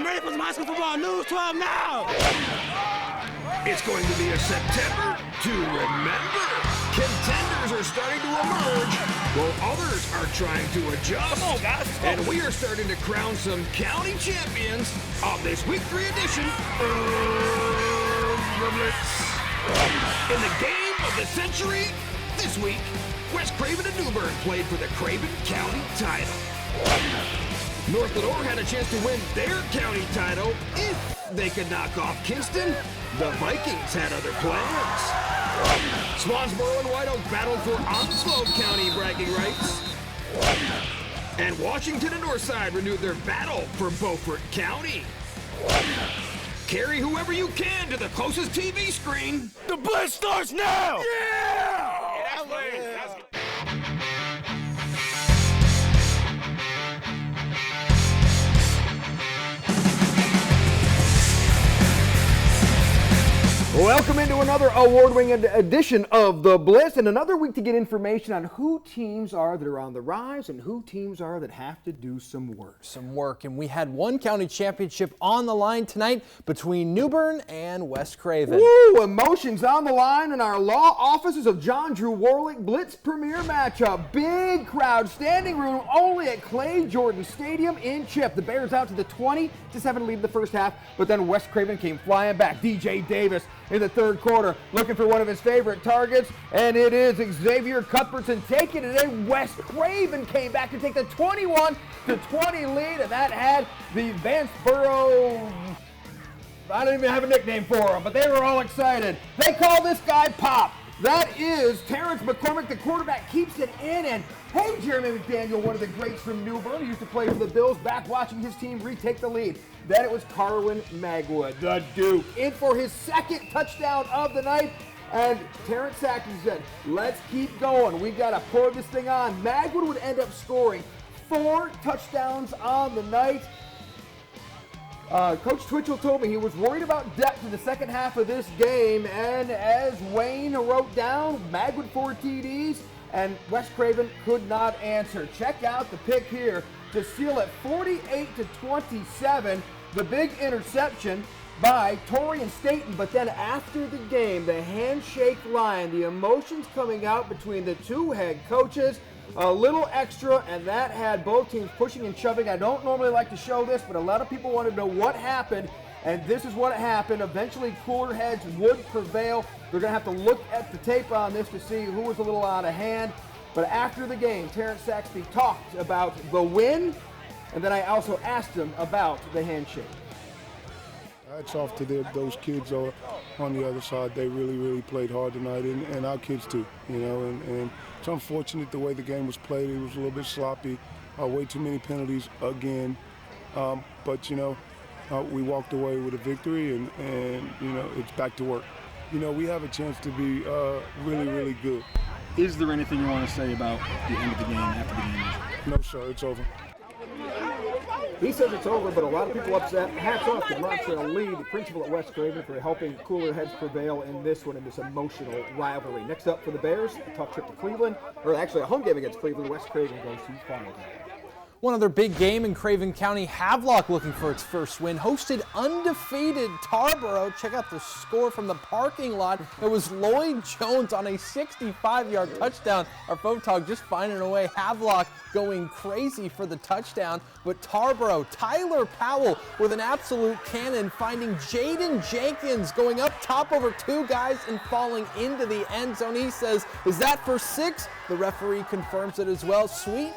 I'm ready for some high school football. News 12 now. It's going to be a September to remember. Contenders are starting to emerge, while others are trying to adjust. Come on, guys. And we are starting to crown some county champions of this Week 3 edition of the Blitz. In the game of the century, this week, West Craven and New Bern played for the Craven County title. North Lenoir had a chance to win their county title if they could knock off Kingston. The Vikings had other plans. Swansboro and White Oak battled for Onslow County bragging rights. And Washington and Northside renewed their battle for Beaufort County. Carry whoever you can to the closest TV screen. The Blitz starts now. Yeah! Welcome into another award-winning edition of The Blitz, and another week to get information on who teams are that are on the rise and who teams are that have to do some work. And we had one county championship on the line tonight between New Bern and West Craven. Woo! Emotions on the line in our law offices of John Drew Warlick Blitz premier matchup. Big crowd, standing room only at Clay Jordan Stadium in Chip. The Bears out to the 20-7 lead in the first half, but then West Craven came flying back. DJ Davis in the third quarter, looking for one of his favorite targets, and it is Xavier Cuthbertson taking it in. West Craven came back to take the 21-20 lead, and that had the Vanceboro, I don't even have a nickname for them, but they were all excited. They call this guy Pop. That is Terrence McCormick, the quarterback, keeps it in, and hey, Jeremy McDaniel, one of the greats from New Bern, who used to play for the Bills, back watching his team retake the lead. Then it was Carwin Magwood, the Duke, in for his second touchdown of the night. And Terrence Saxon said, let's keep going. We got to pour this thing on. Magwood would end up scoring 4 touchdowns on the night. Coach Twitchell told me he was worried about depth in the second half of this game. And as Wayne wrote down, Magwood 4 TDs, and West Craven could not answer. Check out the pick here to seal it 48-27. The big interception by Torian Staten, but then after the game, the handshake line, the emotions coming out between the two head coaches, a little extra, and that had both teams pushing and shoving. I don't normally like to show this, but a lot of people wanted to know what happened, and this is what happened. Eventually, cooler heads would prevail. They're going to have to look at the tape on this to see who was a little out of hand. But after the game, Terrence Saxby talked about the win, and then I also asked him about the handshake. Hats off to those kids on the other side. They really played hard tonight, and our kids too. And it's unfortunate the way the game was played. It was a little bit sloppy, way too many penalties again. But we walked away with a victory, and it's back to work. We have a chance to be really good. Is there anything you want to say about the end of the game after the game? No, sir. It's over. He says it's over, but a lot of people upset. Hats off to Montreal Lee, the principal at West Craven, for helping cooler heads prevail in this one, in this emotional rivalry. Next up for the Bears, a tough trip to Cleveland, or actually a home game against Cleveland. West Craven goes to Farmington. One other big game in Craven County, Havelock looking for its first win, hosted undefeated Tarboro. Check out the score from the parking lot. It was Lloyd Jones on a 65-yard touchdown. Our photog just finding a way. Havelock going crazy for the touchdown, but Tarboro, Tyler Powell with an absolute cannon, finding Jaden Jenkins going up top over 2 guys and falling into the end zone. He says, is that for 6? The referee confirms it as well. Sweet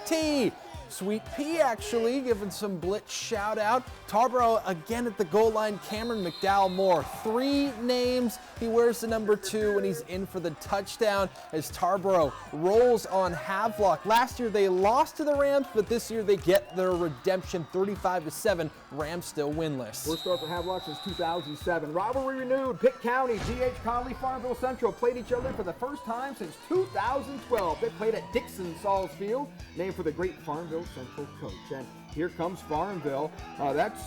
P actually giving some blitz shout out. Tarboro again at the goal line. Cameron McDowell Moore. 3 names. He wears the number 2 and he's in for the touchdown as Tarboro rolls on Havelock. Last year they lost to the Rams, but this year they get their redemption. 35-7. Rams still winless. Worst start for Havelock since 2007. Rivalry renewed. Pitt County, G.H. Conley, Farmville Central played each other for the first time since 2012. They played at Dixon Sauls Field, named for the great Farmville Central coach. And here comes Farmville. That's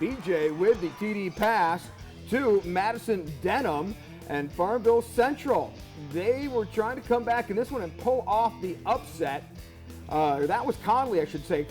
BJ with the TD pass to Madison Denham, and Farmville Central. They were trying to come back in this one and pull off the upset. That was Conley, I should say,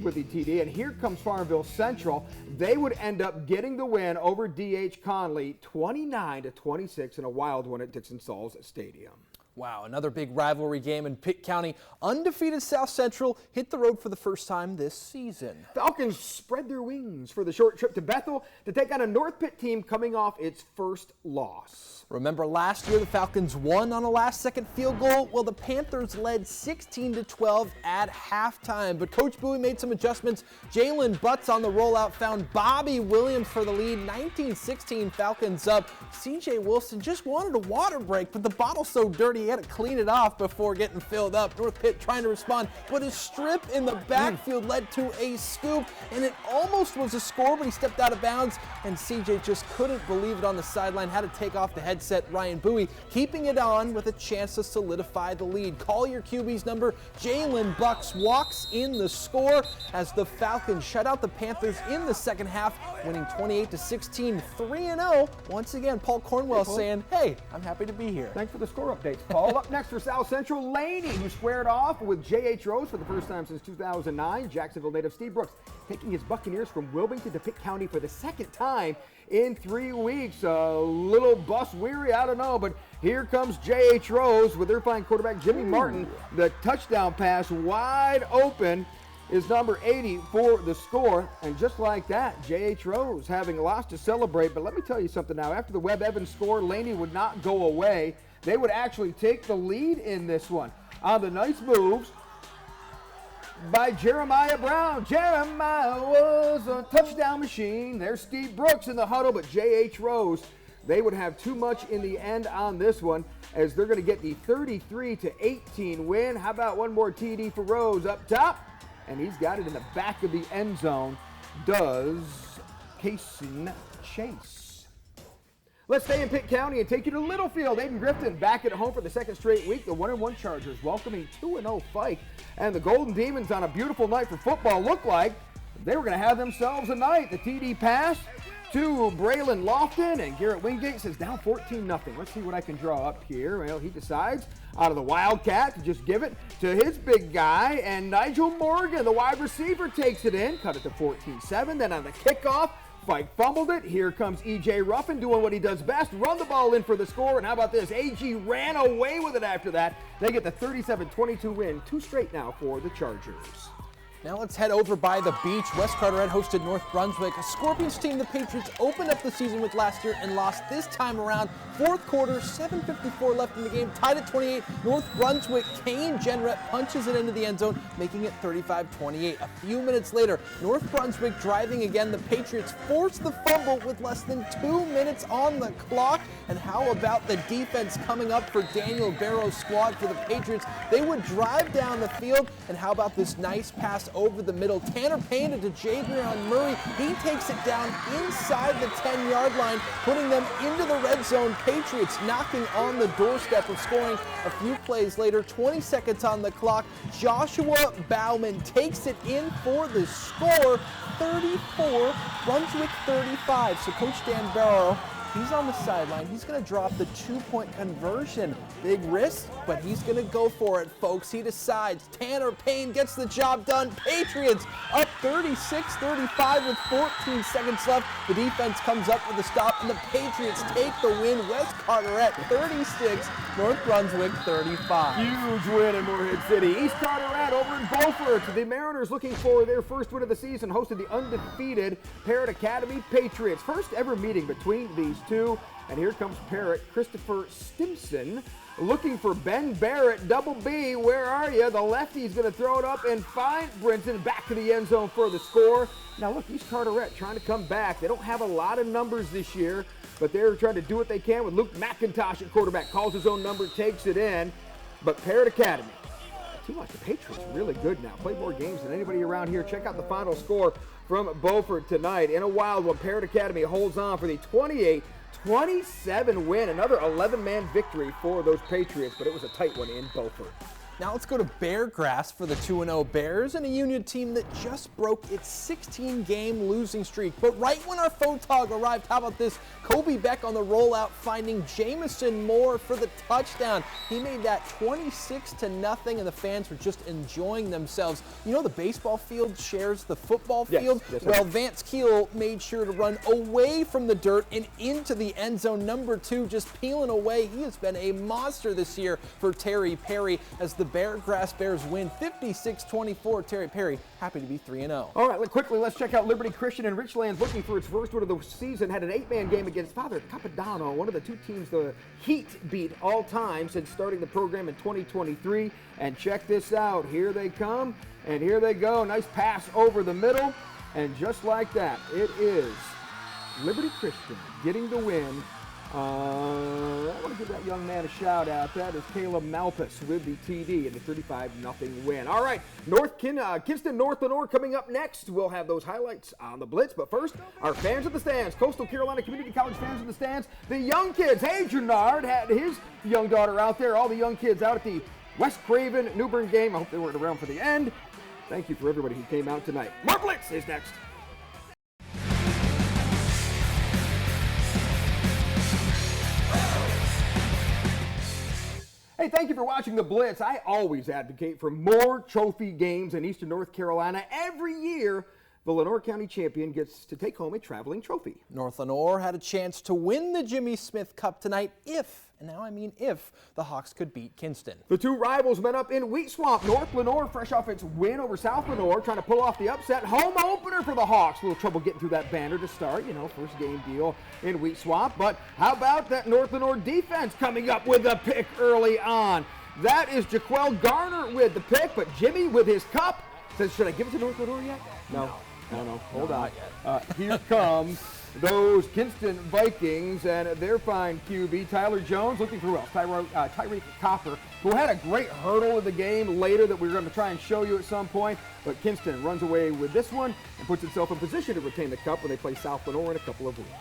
with the TD. And here comes Farmville Central. They would end up getting the win over D.H. Conley, 29-26 in a wild one at Dixon Salls Stadium. Wow, another big rivalry game in Pitt County. Undefeated South Central hit the road for the first time this season. Falcons spread their wings for the short trip to Bethel to take on a North Pitt team coming off its first loss. Remember last year the Falcons won on a last-second field goal? Well, the Panthers led 16-12 at halftime, but Coach Bowie made some adjustments. Jalen Butts on the rollout found Bobby Williams for the lead. 19-16 Falcons up. C.J. Wilson just wanted a water break, but the bottle's so dirty he had to clean it off before getting filled up. North Pitt trying to respond, but a strip in the backfield led to a scoop, and it almost was a score, but he stepped out of bounds, and C.J. just couldn't believe it on the sideline. Had to take off the headset. Ryan Bowie keeping it on with a chance to solidify the lead. Call your QB's number. Jalen Bucks walks in the score as the Falcons shut out the Panthers in the second half, winning 28-16, 3-0. Once again, Paul Cornwell saying, hey, I'm happy to be here. Thanks for the score updates, Paul. Up next for South Central, Laney, who squared off with J.H. Rose for the first time since 2009. Jacksonville native Steve Brooks taking his Buccaneers from Wilmington to Pitt County for the second time in 3 weeks. A little bus weary, I don't know, but here comes J.H. Rose with their fine quarterback Jimmy Martin. The touchdown pass wide open is number 80 for the score. And just like that, J.H. Rose having lots to celebrate. But let me tell you something now. After the Webb Evans score, Laney would not go away. They would actually take the lead in this one on the nice moves by Jeremiah Brown. Jeremiah was a touchdown machine. There's Steve Brooks in the huddle, but J.H. Rose, they would have too much in the end on this one as they're going to get the 33-18 win. How about one more TD for Rose up top? And he's got it in the back of the end zone. Does Cason Chase. Let's stay in Pitt County and take you to Littlefield. Ayden-Grifton back at home for the second straight week. The 1-1 Chargers welcoming 2-0 Fike. And the Golden Demons on a beautiful night for football looked like they were going to have themselves a night. The TD pass to Braylon Lofton, and Garrett Wingate says down 14-0. Let's see what I can draw up here. Well, he decides out of the Wildcat to just give it to his big guy, and Nigel Morgan, the wide receiver, takes it in, cut it to 14-7. Then on the kickoff, Fike fumbled it. Here comes E.J. Ruffin doing what he does best, run the ball in for the score. And how about this? A.G. ran away with it after that. They get the 37-22 win. 2 straight now for the Chargers. Now let's head over by the beach. West Carteret hosted North Brunswick. A Scorpions team the Patriots opened up the season with last year and lost this time around. Fourth quarter, 7:54 left in the game, tied at 28. North Brunswick, Kane Jenrette punches it into the end zone, making it 35-28. A few minutes later, North Brunswick driving again. The Patriots force the fumble with less than 2 minutes on the clock. And how about the defense coming up for Daniel Barrow's squad for the Patriots? They would drive down the field, and how about this nice pass over the middle? Tanner Payne to Jadrian Murray. He takes it down inside the 10-yard line, putting them into the red zone. Patriots knocking on the doorstep of scoring. A few plays later, 20 seconds on the clock, Joshua Bauman takes it in for the score. 34, Brunswick 35. So Coach Dan Barrow, he's on the sideline. He's going to drop the 2-point conversion. Big risk, but he's going to go for it, folks. He decides. Tanner Payne gets the job done. Patriots up 36-35 with 14 seconds left. The defense comes up with a stop, and the Patriots take the win. West Carteret 36, North Brunswick 35. Huge win in Moorhead City. East Carteret over in Beaufort. The Mariners looking for their first win of the season, hosted the undefeated Parrott Academy Patriots. First ever meeting between these two. And here comes Parrott, Christopher Stimson, looking for Ben Barrett, double B. Where are you? The lefty's going to throw it up and find Brinson back to the end zone for the score. Now look, East Carteret trying to come back. They don't have a lot of numbers this year, but they're trying to do what they can with Luke McIntosh at quarterback. Calls his own number, takes it in. But Parrott Academy, a team like the Patriots, really good now. Play more games than anybody around here. Check out the final score from Beaufort tonight. In a wild one, Parrott Academy holds on for the 28-27 win. Another 11-man victory for those Patriots, but it was a tight one in Beaufort. Now let's go to Bear Grass for the 2-0 Bears and a Union team that just broke its 16-game losing streak. But right when our photog arrived, how about this? Kobe Beck on the rollout, finding Jamison Moore for the touchdown. He made that 26-0, and the fans were just enjoying themselves. You know the baseball field shares the football field? Yes, well, Vance Keel made sure to run away from the dirt and into the end zone. Number 2 just peeling away. He has been a monster this year for Terry Perry as the Bear Grass Bears win 56-24. Terry Perry happy to be 3-0. All right, quickly, let's check out Liberty Christian and Richlands looking for its first win of the season. Had an 8-man game against Father Capodanno, one of the 2 teams the Heat beat all time since starting the program in 2023. And check this out. Here they come, and here they go. Nice pass over the middle, and just like that, it is Liberty Christian getting the win. I want to give that young man a shout out. That is Caleb Malpas with the TD and the 35-0 win. All right, Kinston North Lenoir coming up next. We'll have those highlights on the Blitz. But first, our fans of the stands, Coastal Carolina Community College fans of the stands, the young kids. Hey, Jernard had his young daughter out there. All the young kids out at the West Craven New Bern game. I hope they weren't around for the end. Thank you for everybody who came out tonight. More Blitz is next. Hey, thank you for watching the Blitz. I always advocate for more trophy games in Eastern North Carolina. Every year, the Lenoir County champion gets to take home a traveling trophy. North Lenoir had a chance to win the Jimmy Smith Cup tonight if, and now I mean if, the Hawks could beat Kinston. The 2 rivals met up in Wheat Swamp. North Lenoir, fresh off its win over South Lenoir, trying to pull off the upset. Home opener for the Hawks. A little trouble getting through that banner to start, first game deal in Wheat Swamp. But how about that North Lenoir defense coming up with a pick early on? That is Jaquel Garner with the pick, but Jimmy with his cup says, should I give it to North Lenoir yet? No. Hold on. Here comes those Kinston Vikings and their fine QB, Tyler Jones, looking for Tyreek Copper, who had a great hurdle of the game later that we're going to try and show you at some point. But Kinston runs away with this one and puts itself in position to retain the cup when they play South Lenoir in a couple of weeks.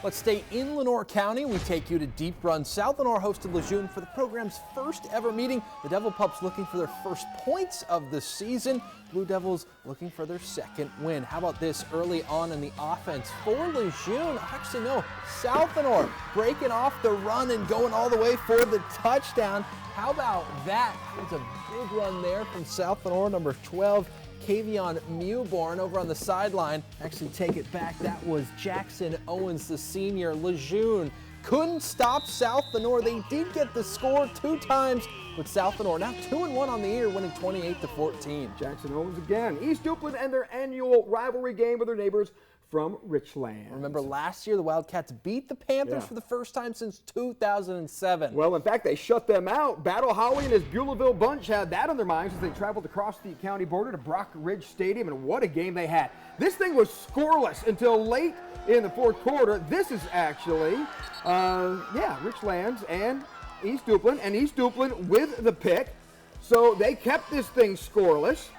Let's stay in Lenoir County. We take you to Deep Run. South Lenoir hosted Lejeune for the program's first ever meeting. The Devil Pups looking for their first points of the season. Blue Devils looking for their second win. How about this early on in the offense for Lejeune? Actually, no, South Lenoir breaking off the run and going all the way for the touchdown. How about that? It was a big run there from South Lenoir, number 12. Kavion Mewborn over on the sideline. Actually, take it back. That was Jackson Owens, the senior. Lejeune couldn't stop South Lenoir. They did get the score 2 times, but South Lenoir now 2-1 on the year, winning 28-14. Jackson Owens again. East Duplin and their annual rivalry game with their neighbors from Richlands. Remember last year the Wildcats beat the Panthers for the first time since 2007. Well, in fact, they shut them out. Battle Holly and his Beulahville bunch had that on their minds as they traveled across the county border to Brock Ridge Stadium, and what a game they had. This thing was scoreless until late in the 4th quarter. This is actually, Richlands and East Duplin, and East Duplin with the pick. So they kept this thing scoreless.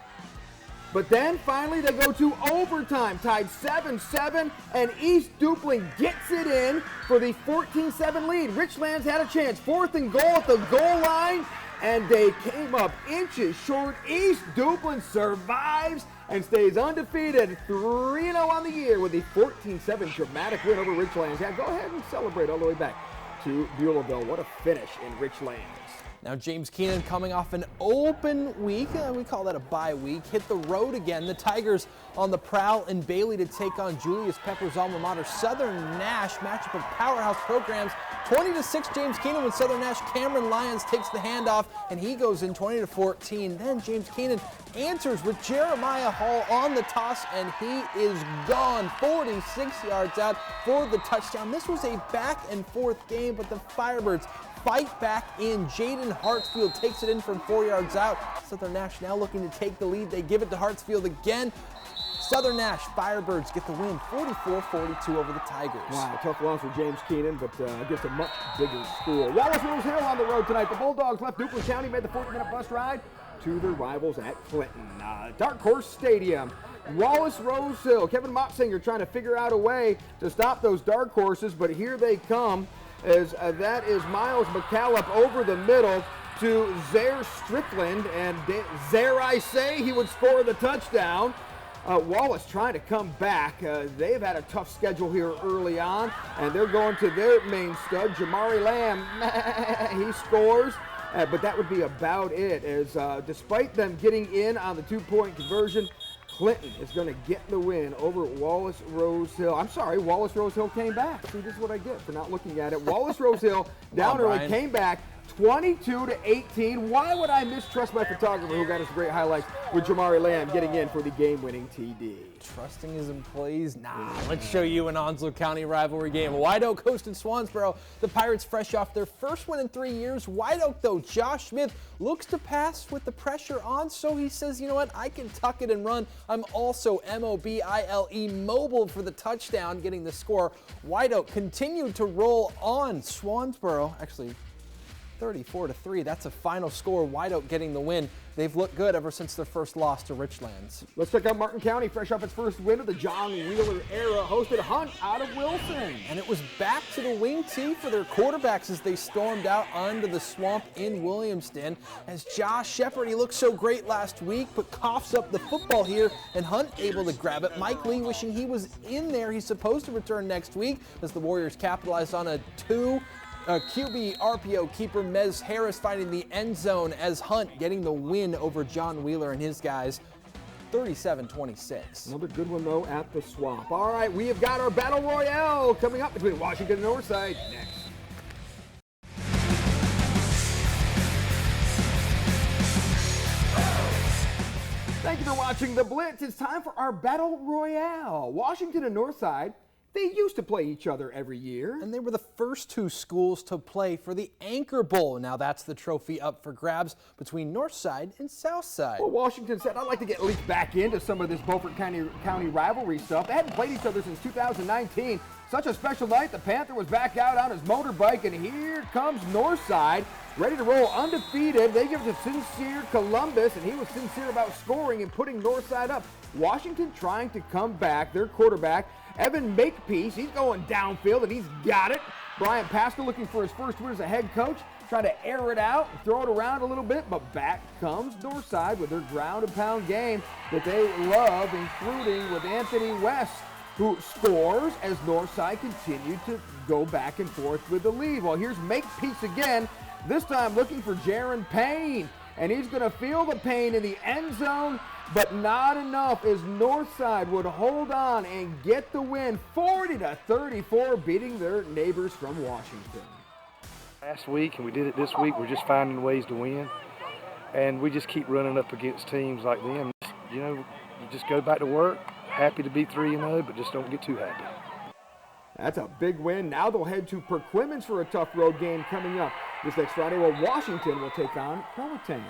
But then finally they go to overtime, tied 7-7, and East Duplin gets it in for the 14-7 lead. Richlands had a chance, 4th and goal at the goal line, and they came up inches short. East Duplin survives and stays undefeated, 3-0 on the year with the 14-7 dramatic win over Richlands. Yeah, go ahead and celebrate all the way back to Beulahville. What a finish in Richlands. Now James Keenan coming off an open week, we call that a bye week, hit the road again. The Tigers on the prowl in Bailey to take on Julius Pepper's alma mater, Southern Nash, matchup of powerhouse programs. 20-6 James Keenan with Southern Nash. Cameron Lyons takes the handoff and he goes in 20-14. Then James Keenan answers with Jeremiah Hall on the toss and he is gone 46 yards out for the touchdown. This was a back and forth game, but the Firebirds fight back in. Jaden Hartsfield takes it in from 4 yards out. Southern Nash now looking to take the lead. They give it to Hartsfield again. Southern Nash Firebirds get the win 44-42 over the Tigers. Wow, tough loss for James Keenan, but against a much bigger school. Wallace-Rose Hill on the road tonight. The Bulldogs left Duplin County, made the 40-minute bus ride to their rivals at Clinton. Dark Horse Stadium. Wallace-Rose Hill. Kevin Motzinger trying to figure out a way to stop those Dark Horses, but here they come. As that is Miles McCallop over the middle, to Zaire Strickland, and Zaire, I say, he would score the touchdown. Wallace trying to come back. They've had a tough schedule here early on, and they're going to their main stud, Jamari Lamb. He scores, but that would be about it, as despite them getting in on the two-point conversion, Clinton is going to get the win over Wallace-Rose Hill. I'm sorry, Wallace-Rose Hill came back. See, this is what I get for not looking at it. Wallace-Rose Hill down early, came back 22-18. Why would I mistrust my photographer who got us great highlights with Jamari Lamb getting in for the game-winning TD? Trusting his employees? Nah, let's show you an Onslow County rivalry game. White Oak hosted Swansboro. The Pirates fresh off their first win in 3 years. White Oak, though, Josh Smith looks to pass with the pressure on, so he says, you know what, I can tuck it and run. I'm also M-O-B-I-L-E mobile for the touchdown, getting the score. White Oak continued to roll on. Swansboro, actually, 34-3. That's a final score. White Oak getting the win. They've looked good ever since their first loss to Richlands. Let's check out Martin County, fresh off its first win of the John Wheeler era, hosted Hunt out of Wilson. And it was back to the wing tee for their quarterbacks as they stormed out onto the swamp in Williamston. As Josh Shepard, he looked so great last week, but coughs up the football here, and Hunt able to grab it. Mike Lee wishing he was in there. He's supposed to return next week as the Warriors capitalized on a QB RPO keeper Mez Harris finding the end zone as Hunt getting the win over John Wheeler and his guys, 37-26. Another good one, though, at the Swamp. All right, we have got our Battle Royale coming up between Washington and Northside next. Thank you for watching The Blitz. It's time for our Battle Royale. Washington and Northside, they used to play each other every year. And they were the first two schools to play for the Anchor Bowl. Now that's the trophy up for grabs between Northside and Southside. Well, Washington said, I'd like to get at least back into some of this Beaufort County rivalry stuff. They hadn't played each other since 2019. Such a special night, the Panther was back out on his motorbike, and here comes Northside, ready to roll undefeated. They give it to Sincere Columbus, and he was sincere about scoring and putting Northside up. Washington trying to come back. Their quarterback, Evan Makepeace, he's going downfield, and he's got it. Brian Pascal looking for his first win as a head coach, trying to air it out, throw it around a little bit, but back comes Northside with their ground and pound game that they love, including with Anthony West, who scores as Northside continued to go back and forth with the lead. Well, here's Makepeace again, this time looking for Jaron Payne, and he's going to feel the pain in the end zone, but not enough as Northside would hold on and get the win, 40-34, beating their neighbors from Washington. Last week, and we did it this week, we're just finding ways to win, and we just keep running up against teams like them. You know, you just go back to work, happy to be 3-0, but just don't get too happy. That's a big win. Now they'll head to Perquimans for a tough road game coming up this next Friday, where Washington will take on Croatan.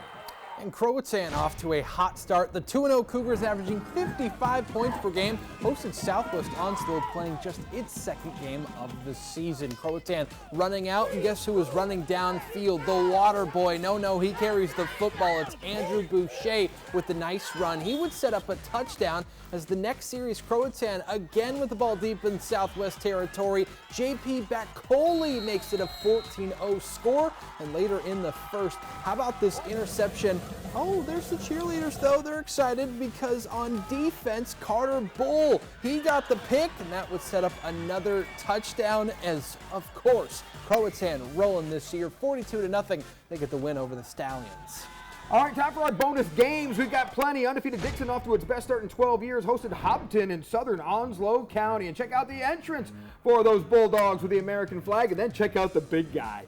And Croatan off to a hot start. The 2-0 Cougars averaging 55 points per game. Hosted Southwest Onslow playing just its second game of the season. Croatan running out, and guess who was running downfield? The water boy. No, he carries the football. It's Andrew Boucher with the nice run. He would set up a touchdown as the next series, Croatan again with the ball deep in Southwest territory. JP Bacoli makes it a 14-0 score. And later in the first, how about this interception? Oh, there's the cheerleaders, though. They're excited because on defense, Carter Bull, he got the pick, and that would set up another touchdown as, of course, Croatan rolling this year, 42-0. They get the win over the Stallions. All right, time for our bonus games. We've got plenty. Undefeated Dixon off to its best start in 12 years, hosted Hopton in southern Onslow County. And check out the entrance for those Bulldogs with the American flag, and then check out the big guy.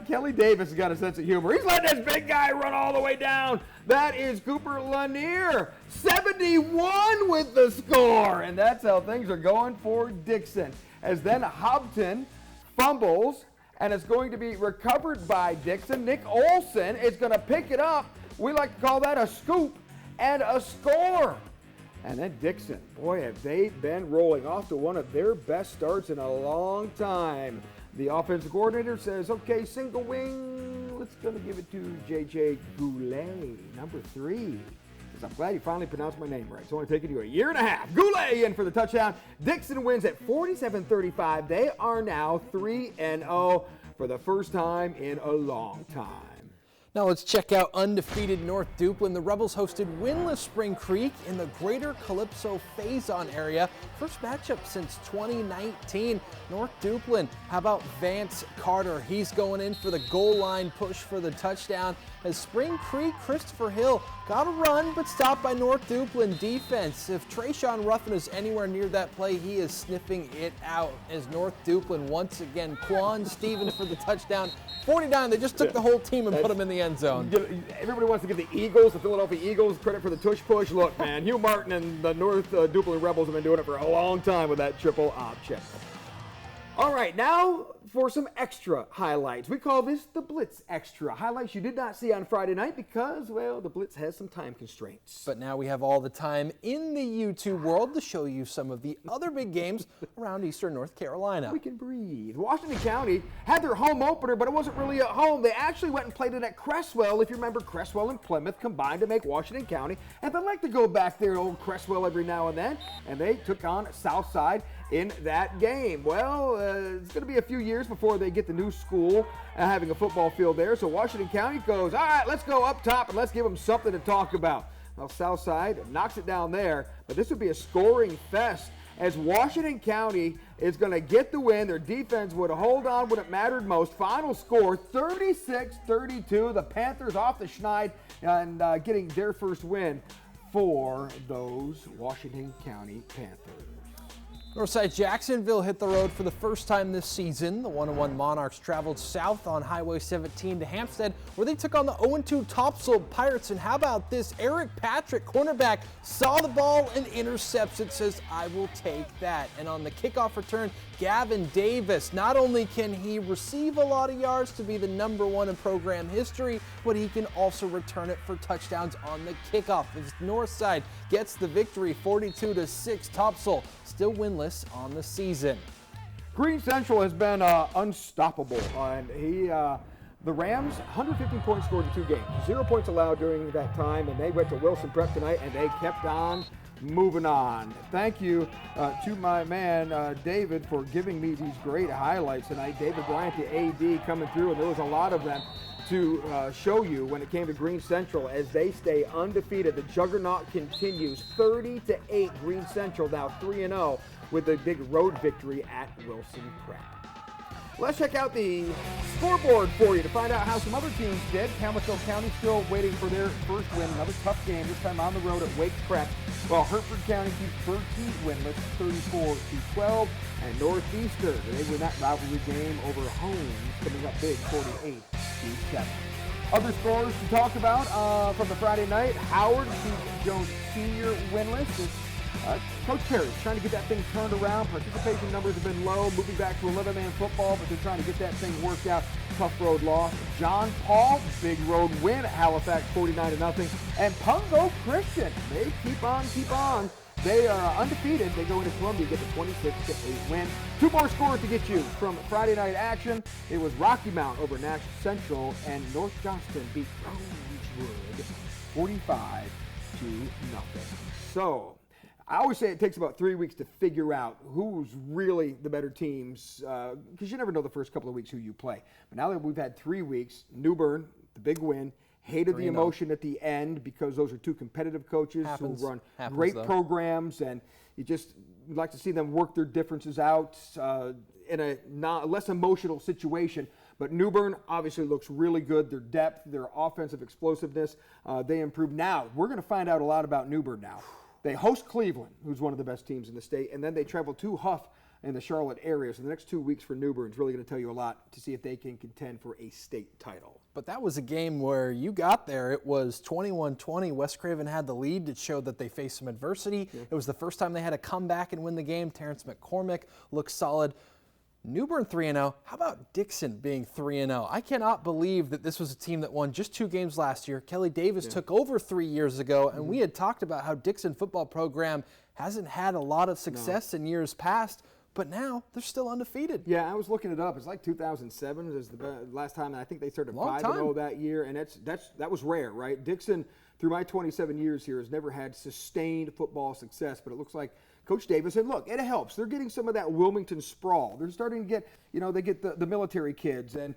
Kelly Davis has got a sense of humor. He's letting this big guy run all the way down. That is Cooper Lanier, 71 with the score. And that's how things are going for Dixon. As then Hopton fumbles, and it's going to be recovered by Dixon. Nick Olson is going to pick it up. We like to call that a scoop and a score. And then Dixon, boy, have they been rolling off to one of their best starts in a long time. The offensive coordinator says, okay, single wing, let's going to give it to J.J. Goulet, number 3. I'm glad you finally pronounced my name right. It's only taken you a year and a half. Goulet in for the touchdown. Dixon wins at 47-35. They are now 3-0 for the first time in a long time. Now let's check out undefeated North Duplin. The Rebels hosted winless Spring Creek in the Greater Calypso Phase-On area. First matchup since 2019. North Duplin, how about Vance Carter? He's going in for the goal line push for the touchdown. As Spring Creek, Christopher Hill got a run but stopped by North Duplin defense. If Trayshawn Ruffin is anywhere near that play, he is sniffing it out as North Duplin once again. Quan Stevens for the touchdown. 49, they just took the whole team and put them in the end zone. Everybody wants to give the Eagles, the Philadelphia Eagles, credit for the tush push. Look, man, Hugh Martin and the North Duplin Rebels have been doing it for a long time with that triple option. All right, now for some extra highlights. We call this the Blitz Extra. Highlights you did not see on Friday night because, well, the Blitz has some time constraints. But now we have all the time in the YouTube world to show you some of the other big games around Eastern North Carolina. We can breathe. Washington County had their home opener, but it wasn't really at home. They actually went and played it at Cresswell. If you remember, Cresswell and Plymouth combined to make Washington County, and they like to go back there to old Cresswell every now and then, and they took on Southside in that game. Well, it's going to be a few years before they get the new school having a football field there. So Washington County goes, all right, let's go up top and let's give them something to talk about. Well, Southside knocks it down there, but this would be a scoring fest as Washington County is going to get the win. Their defense would hold on when it mattered most. Final score, 36-32. The Panthers off the schneid and getting their first win for those Washington County Panthers. Northside Jacksonville hit the road for the first time this season. The 1-1 Monarchs traveled south on Highway 17 to Hampstead, where they took on the 0-2 Topsail Pirates. And how about this? Eric Patrick, cornerback, saw the ball and intercepts it, says, I will take that. And on the kickoff return, Gavin Davis, not only can he receive a lot of yards to be the #1 in program history, but he can also return it for touchdowns on the kickoff. As Northside gets the victory, 42-6. Topsail still winless on the season. Green Central has been unstoppable, and the Rams, 150 points scored in 2 games, 0 points allowed during that time, and they went to Wilson Prep tonight, and they kept on moving on. Thank you to my man David for giving me these great highlights tonight. David Bryant, the AD, coming through, and there was a lot of them to show you when it came to Green Central as they stay undefeated. The juggernaut continues, 30-8. Green Central now 3-0 with a big road victory at Wilson Prep. Let's check out the scoreboard for you to find out how some other teams did. Campbellsville County still waiting for their first win. Another tough game, this time on the road at Wake Prep. While Hertford County keeps Berkey winless, 34-12. And Northeastern, they win that rivalry game over Holmes, coming up big, 48-7. Other scores to talk about from the Friday night. Howard keeps Jones Sr. winless. Coach Perry's trying to get that thing turned around. Participation numbers have been low, moving back to 11-man football, but they're trying to get that thing worked out. Tough road loss. John Paul, big road win at Halifax, 49-0. And Pungo Christian, they keep on. They are undefeated. They go into Columbia, get the 26-8 win. 2 more scores to get you from Friday night action. It was Rocky Mount over Nash Central, and North Johnston beat Rosewood 45-0. So, I always say it takes about 3 weeks to figure out who's really the better teams, because you never know the first couple of weeks who you play. But now that we've had 3 weeks, New Bern, the big win, hated the emotion at the end because those are 2 competitive coaches who run great programs, and you just like to see them work their differences out in a less emotional situation. But New Bern obviously looks really good. Their depth, their offensive explosiveness, they improved. Now, we're going to find out a lot about New Bern now. They host Cleveland, who's one of the best teams in the state, and then they travel to Huff in the Charlotte area. So the next 2 weeks for New Bern is really going to tell you a lot to see if they can contend for a state title. But that was a game where you got there. It was 21-20. West Craven had the lead. It showed that they faced some adversity. Yeah. It was the first time they had to come back and win the game. Terrence McCormick looked solid. New Bern 3-0. How about Dixon being 3-0? I cannot believe that this was a team that won just 2 games last year. Kelly Davis took over 3 years ago, and we had talked about how Dixon football program hasn't had a lot of success in years past, but now they're still undefeated. Yeah, I was looking it up. It's like 2007 is the last time, and I think they started 5-0 that year, and that was rare, right? Dixon, through my 27 years here, has never had sustained football success, but it looks like Coach Davis said, look, it helps. They're getting some of that Wilmington sprawl. They're starting to get, they get the military kids, and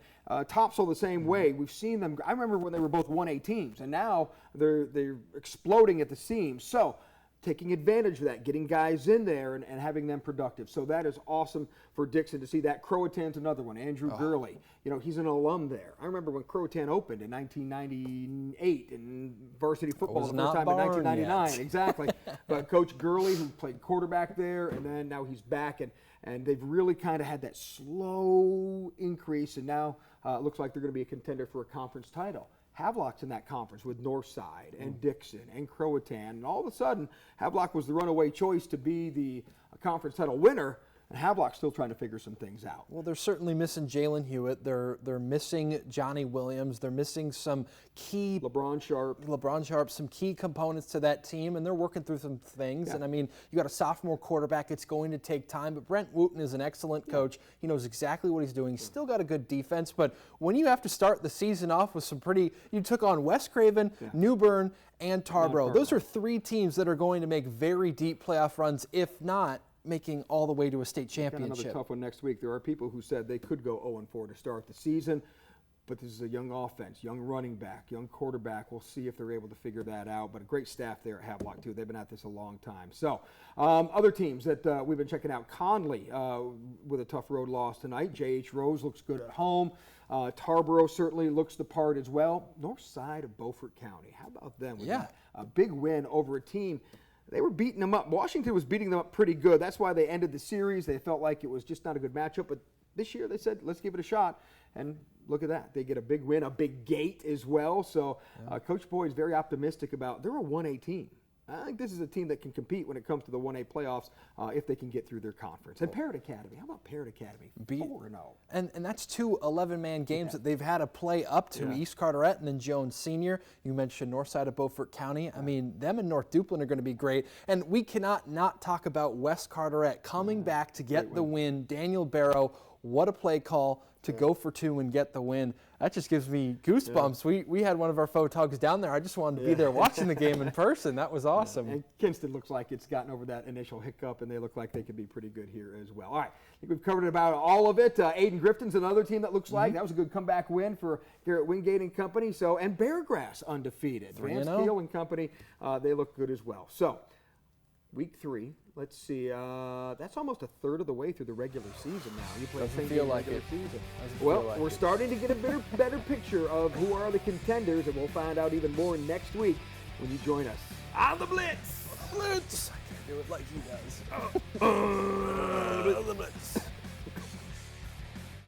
Topsail the same way. We've seen them. I remember when they were both 1A teams, and now they're exploding at the seams. So taking advantage of that, getting guys in there and having them productive. So that is awesome for Dixon to see that. Croatan's another one. Andrew Gurley, he's an alum there. I remember when Croatan opened in 1998 in varsity football the first time in 1999. Yet. Exactly. But Coach Gurley, who played quarterback there, and then now he's back, and they've really kind of had that slow increase, and now it looks like they're going to be a contender for a conference title. Havelock's in that conference with Northside and Dixon and Croatan, and all of a sudden, Havelock was the runaway choice to be the conference title winner, and Havelock's still trying to figure some things out. Well, they're certainly missing Jalen Hewitt. They're missing Johnny Williams. They're missing some key LeBron Sharp, some key components to that team, and they're working through some things. Yeah. And I mean, you got a sophomore quarterback. It's going to take time, but Brent Wooten is an excellent coach. He knows exactly what he's doing. He's still got a good defense, but when you have to start the season off with you took on West Craven, New Bern, and Tarboro. Those are three teams that are going to make very deep playoff runs, if not making all the way to a state championship. Another tough one next week. There are people who said they could go 0-4 to start the season, but this is a young offense, young running back, young quarterback. We'll see if they're able to figure that out, but a great staff there at Havelock, too. They've been at this a long time. So other teams that we've been checking out, Conley with a tough road loss tonight. J.H. Rose looks good at home. Tarboro certainly looks the part as well. North side of Beaufort County. How about them? A big win over a team. They were beating them up. Washington was beating them up pretty good. That's why they ended the series. They felt like it was just not a good matchup. But this year they said, let's give it a shot. And look at that. They get a big win, a big gate as well. So Coach Boyd is very optimistic about, they're a 1A team. I think this is a team that can compete when it comes to the 1A playoffs if they can get through their conference. And Parrott Academy, how about Parrott Academy? 4-0. And that's two 11-man games that they've had to play up to. East Carteret and then Jones Senior. You mentioned north side of Beaufort County. I mean, them and North Duplin are going to be great. And we cannot not talk about West Carteret coming back to get the win. Daniel Barrow, what a play call to go for two and get the win. That just gives me goosebumps. We had one of our photogs down there. I just wanted to be there watching the game in person. That was awesome. And Kinston looks like it's gotten over that initial hiccup, and they look like they could be pretty good here as well. All right, I think we've covered about all of it. Ayden-Grifton's another team that looks like that was a good comeback win for Garrett Wingate and company. So, and Beargrass undefeated. Vance Keel and company, they look good as well. So, week 3, let's see. That's almost a third of the way through the regular season now. You play Doesn't feel like it. Well, we're starting to get a better picture of who are the contenders, and we'll find out even more next week when you join us on the Blitz. Blitz. I can't do it like he does. The Blitz.